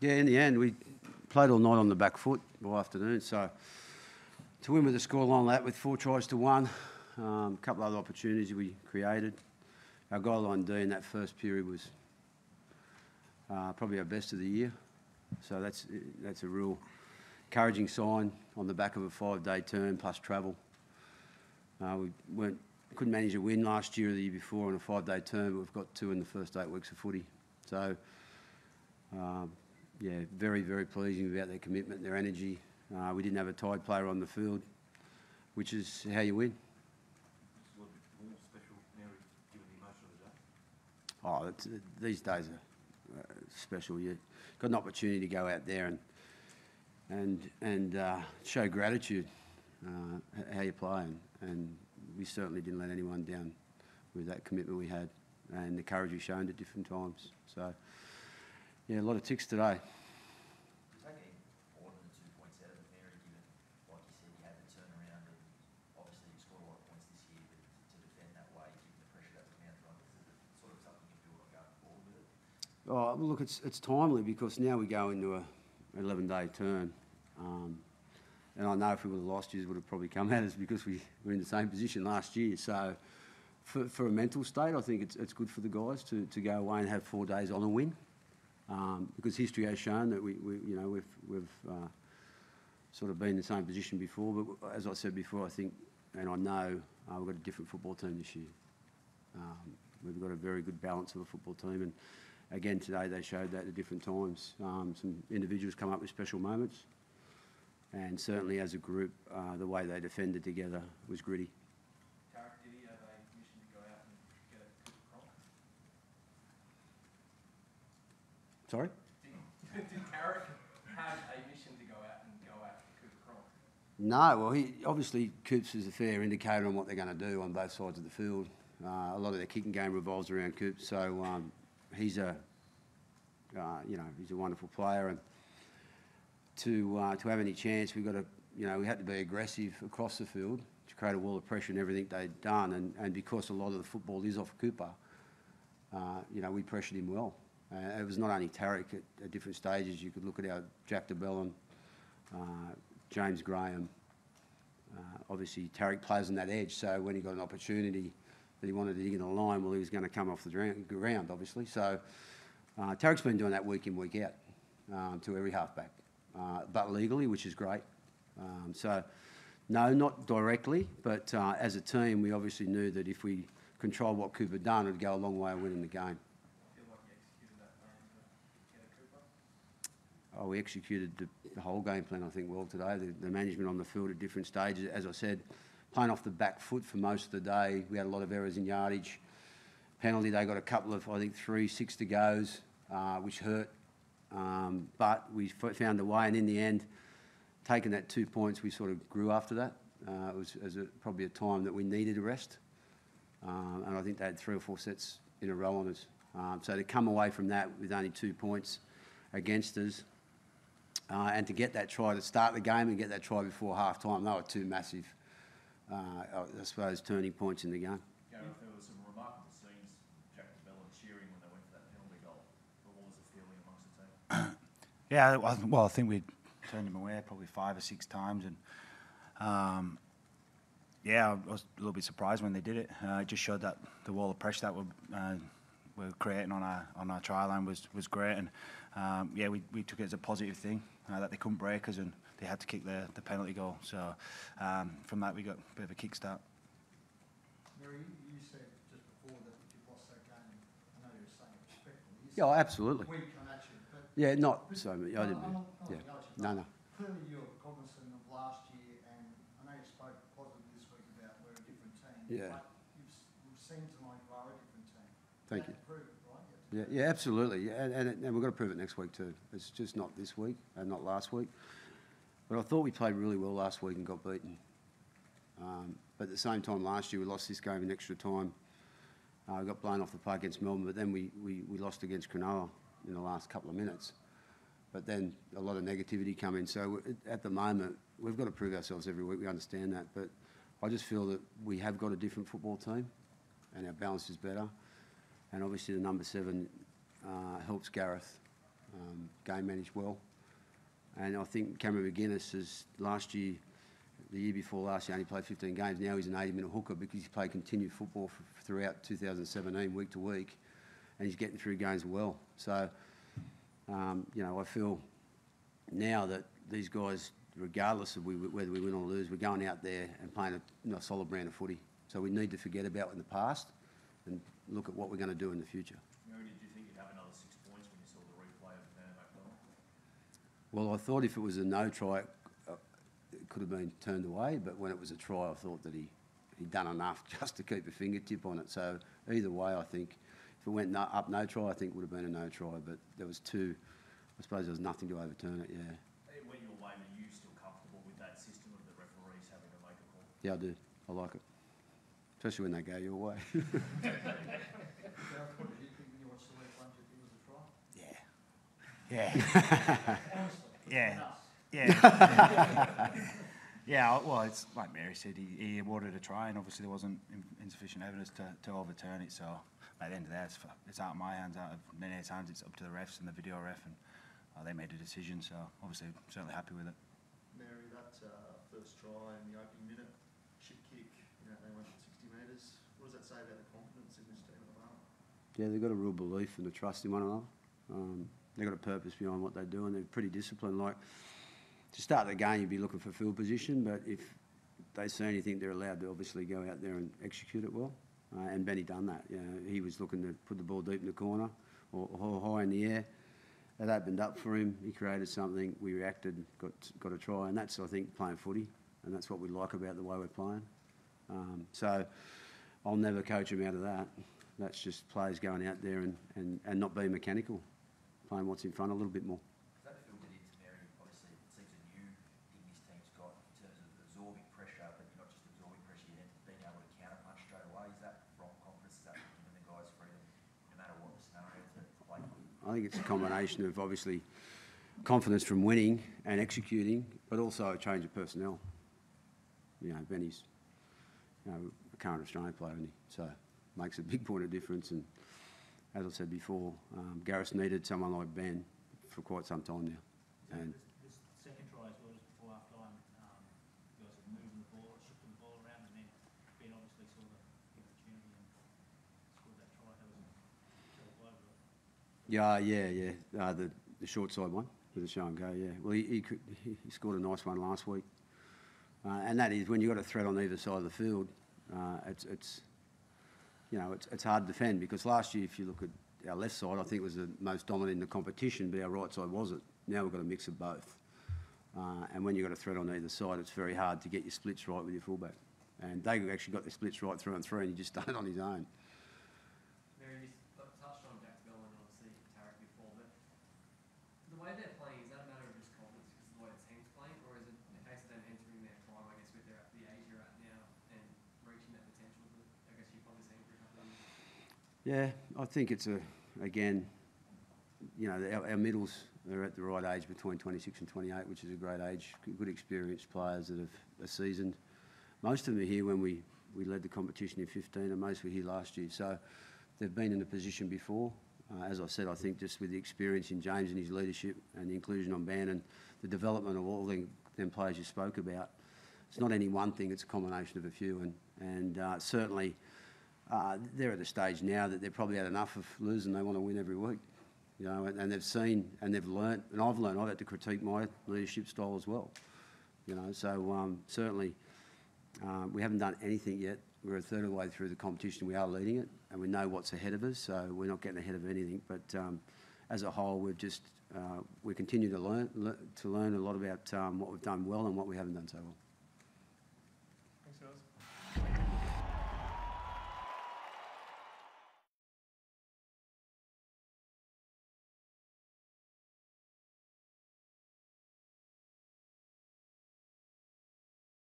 Yeah, in the end, we played all night on the back foot all afternoon. So to win with the scoreline like that with 4 tries to 1, a couple of other opportunities we created. Our goal line D in that first period was probably our best of the year. So that's a real encouraging sign on the back of a 5-day turn plus travel. We couldn't manage a win last year or the year before on a 5-day turn, but we've got 2 in the first 8 weeks of footy. So, yeah, very, very pleasing about their commitment, their energy. We didn't have a tied player on the field, which is how you win. It's a little bit more special now, given the emotion of the day. Oh, these days are special. You've got an opportunity to go out there and show gratitude how you play, and we certainly didn't let anyone down with that commitment we had and the courage we shown at different times. So, yeah, a lot of ticks today. Is that getting more than 2 points out of it, Mary, given, like you said, you had the turnaround and obviously you scored a lot of points this year, but to defend that way, given the pressure that was out front, is it sort of something you feel like going forward with it? Oh, well, look, it's timely because now we go into an 11-day turn. And I know if we would have lost, you would have probably come at us because we were in the same position last year. So for a mental state, I think it's good for the guys to go away and have 4 days on a win. Because history has shown that we've sort of been in the same position before. But as I said before, I think, and I know, we've got a different football team this year. We've got a very good balance of a football team, and again today they showed that at different times. Some individuals come up with special moments, and certainly as a group, the way they defended together was gritty. Gareth, did he have a mission to go out and get a Cooper Cronk? Sorry? Did Gareth have a mission to go out and go after Cooper Cronk? No, well, obviously Coops is a fair indicator on what they're going to do on both sides of the field. A lot of their kicking game revolves around Coops, so he's a wonderful player, and to have any chance, we had to be aggressive across the field to create a wall of pressure in everything they'd done, and because a lot of the football is off Cooper, we pressured him well. It was not only Tarek at different stages. You could look at our Jack DeBellin, James Graham. Obviously, Tarek plays on that edge, so when he got an opportunity that he wanted to dig in the line, well, he was going to come off the ground, obviously. So Tarek's been doing that week in, week out to every halfback, but legally, which is great. So, no, not directly, but as a team, we obviously knew that if we controlled what Cooper done, it would go a long way of winning the game. Oh, we executed the whole game plan, I think, well today. The management on the field at different stages, as I said, playing off the back foot for most of the day. We had a lot of errors in yardage. Penalty, they got a couple of, I think, 3 6-to-goes, which hurt. But we found a way, and in the end, taking that 2 points, we sort of grew after that. It was probably a time that we needed a rest. And I think they had 3 or 4 sets in a row on us. So to come away from that with only 2 points against us, and to get that try to start the game and get that try before half-time, they were 2 massive, I suppose, turning points in the game. Gareth, there were some remarkable scenes, Jack DeBellin cheering when they went for that penalty goal. But what was the feeling amongst the team? Yeah, well, I think we turned him away probably 5 or 6 times, and I was a little bit surprised when they did it. It just showed that the wall of pressure that we're creating on our try line was great, and we took it as a positive thing that they couldn't break us and they had to kick the penalty goal. So from that we got a bit of a kickstart. Mary, you said just before that if you lost that game, I know you were saying respectful. Yeah, absolutely. We come at you, but yeah, not so much. I didn't. No. Clearly, you're cognizant of last year, and I know you spoke positively this week about we're a different team. Yeah. But you've seemed tonight you are a different team. Thank you. Prove it, right? Yeah, absolutely. And we've got to prove it next week too. It's just not this week and not last week. But I thought we played really well last week and got beaten. But at the same time, last year we lost this game in extra time. We got blown off the park against Melbourne, but then we lost against Cronulla in the last couple of minutes. But then a lot of negativity come in. So at the moment, we've got to prove ourselves every week. We understand that. But I just feel that we have got a different football team and our balance is better. And obviously the number 7 helps Gareth game managed well. And I think Cameron McGuinness is last year, the year before last year, only played 15 games. Now he's an 80-minute hooker because he's played continued football throughout 2017, week to week, and he's getting through games well. So, you know, I feel now that these guys, regardless of whether we win or lose, we're going out there and playing a solid brand of footy. So we need to forget about in the past and look at what we're going to do in the future. Mary, did you think you'd have another 6 points when you saw the replay of Van McDonald? Well, I thought if it was a no try, it could have been turned away, but when it was a try, I thought that he'd done enough just to keep a fingertip on it. So either way, I think if it went up no try, I think it would have been a no try, but there was two. I suppose there was nothing to overturn it, yeah. It went your way, but are you still comfortable with that system of the referees having to make a call? Yeah, I do. I like it. Especially when they go your way. Gareth, what did you think when you watched the week one? Did you think it was a try? Yeah. Honestly. Yeah. Us. Yeah. Yeah, well, it's like Mary said, he awarded a try, and obviously there wasn't insufficient evidence to overturn it. So at the end of that, it's out of my hands, out of Nene's hands. It's up to the refs and the video ref, and they made a decision. So obviously, certainly happy with it. Mary, that first try in the opening minute, chip kick, you know, they went 60 metres. What does that say about the confidence in this team at the moment? Yeah, they've got a real belief and a trust in one another. They've got a purpose behind what they do, and they're pretty disciplined. Like, to start the game, you'd be looking for field position, but if they see anything, they're allowed to obviously go out there and execute it well. And Benny done that. You know, he was looking to put the ball deep in the corner or high in the air. That opened up for him. He created something. We reacted, got a try, and that's, I think, playing footy, and that's what we like about the way we're playing. So I'll never coach him out of that. That's just players going out there and not being mechanical, playing what's in front a little bit more. That filtered into Mary, obviously, it seems a new thing this team's got in terms of absorbing pressure, but not just absorbing pressure, yet being able to counter punch straight away. Is that from confidence? Is that giving the guys freedom, no matter what the scenario, to play? I think it's a combination of obviously confidence from winning and executing, but also a change of personnel. You know, Benny's a current Australian player, isn't he? So makes a big point of difference. And as I said before, Gareth needed someone like Ben for quite some time now. And this second try as well, just before half time, you guys were moving the ball, shifting the ball around, and then Ben obviously saw the opportunity and scored that try. That was all over it. yeah. The short side one with the show and go. Yeah. Well, he scored a nice one last week, and that is when you've got a threat on either side of the field. It's hard to defend, because last year, if you look at our left side, I think it was the most dominant in the competition, but our right side wasn't. Now we've got a mix of both. And when you've got a threat on either side, it's very hard to get your splits right with your fullback. And they actually got their splits right through and through, and he just done it on his own. Mary, you touched on Jack Bell and obviously Tarek before, but the way they're playing, is that a matter of just confidence because of the way the team's playing, or is it a case of them entering their prime, I guess, with the age you're at now and reaching that potential that I guess you've probably seen for a couple of years? Yeah, I think it's again, you know, our middles are at the right age between 26 and 28, which is a great age. Good experienced players that are seasoned. Most of them are here when we led the competition in 15, and most were here last year. So they've been in a position before. As I said, I think just with the experience in James and his leadership and the inclusion on Ban and the development of all them players you spoke about, it's not any one thing, it's a combination of a few. And certainly they're at a stage now that they've probably had enough of losing. They want to win every week. You know, and they've seen and they've learnt, and I've had to critique my leadership style as well. You know, so certainly we haven't done anything yet. We're a third of the way through the competition. We are leading it, and we know what's ahead of us, so we're not getting ahead of anything. But as a whole, we continue to learn a lot about what we've done well and what we haven't done so well.